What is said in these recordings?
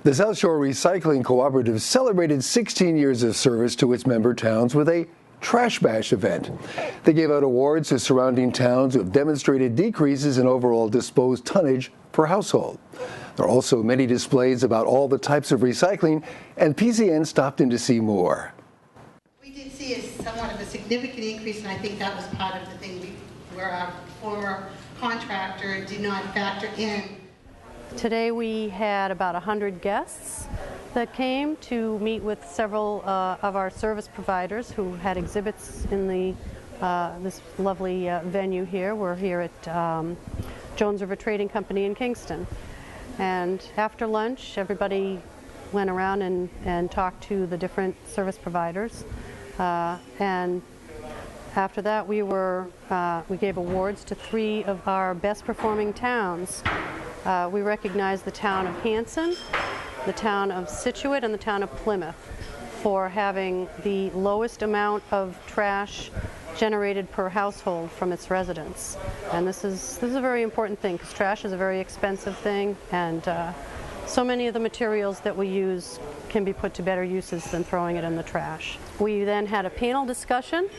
The South Shore Recycling Cooperative celebrated 16 years of service to its member towns with a Trash Bash event. They gave out awards to surrounding towns who have demonstrated decreases in overall disposed tonnage per household. There are also many displays about all the types of recycling, and PCN stopped in to see more. We did see somewhat of a significant increase, and I think that was part of the thing where our former contractor did not factor in. Today we had about 100 guests that came to meet with several of our service providers who had exhibits in this lovely venue here. We're here at Jones River Trading Company in Kingston. And after lunch, everybody went around and talked to the different service providers. And after that, we gave awards to 3 of our best performing towns. We recognized the town of Hanson, the town of Scituate, and the town of Plymouth for having the lowest amount of trash generated per household from its residents. And this is a very important thing, because trash is a very expensive thing, and so many of the materials that we use can be put to better uses than throwing it in the trash. We then had a panel discussion,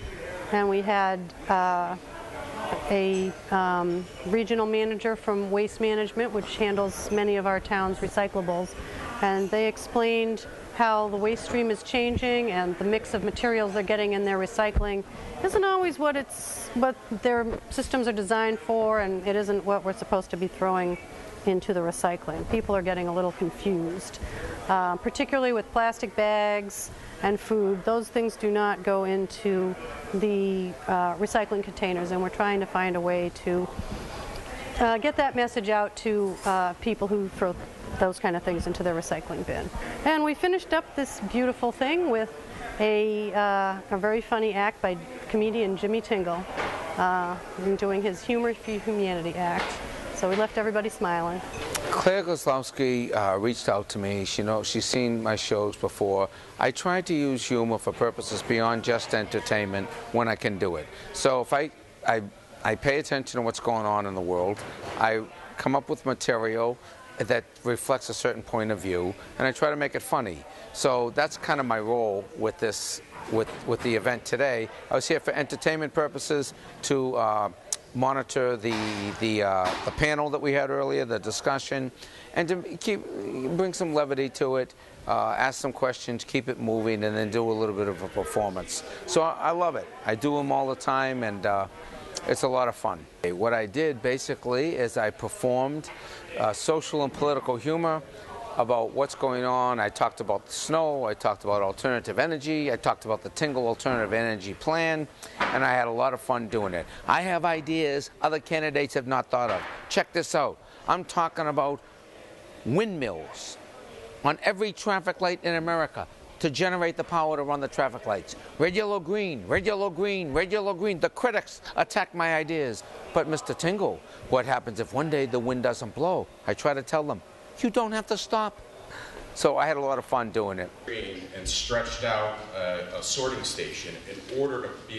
and we had a regional manager from Waste Management, which handles many of our town's recyclables, and they explained how the waste stream is changing and the mix of materials they're getting in their recycling isn't always what their systems are designed for, and it isn't what we're supposed to be throwing into the recycling. People are getting a little confused, particularly with plastic bags and food. Those things do not go into the recycling containers, and we're trying to find a way to get that message out to people who throw those kind of things into their recycling bin. And we finished up this beautiful thing with a very funny act by comedian Jimmy Tingle doing his Humor for Humanity act. So we left everybody smiling. Claire Goslowski reached out to me. She's seen my shows before. I try to use humor for purposes beyond just entertainment when I can do it. So if I pay attention to what's going on in the world, I come up with material that reflects a certain point of view, and I try to make it funny. So that's kind of my role with this, with the event today. I was here for entertainment purposes to monitor the panel that we had earlier, the discussion, and to bring some levity to it, ask some questions, keep it moving, and then do a little bit of a performance. So I love it. I do them all the time, and it's a lot of fun. What I did basically is I performed social and political humor about what's going on. I talked about the snow, I talked about alternative energy, I talked about the Tingle Alternative Energy Plan, and I had a lot of fun doing it. I have ideas other candidates have not thought of. Check this out. I'm talking about windmills on every traffic light in America to generate the power to run the traffic lights. Red, yellow, green, red, yellow, green, red, yellow, green. The critics attack my ideas. But Mr. Tingle, what happens if one day the wind doesn't blow? I try to tell them, you don't have to stop. So I had a lot of fun doing it. And stretched out a sorting station in order to be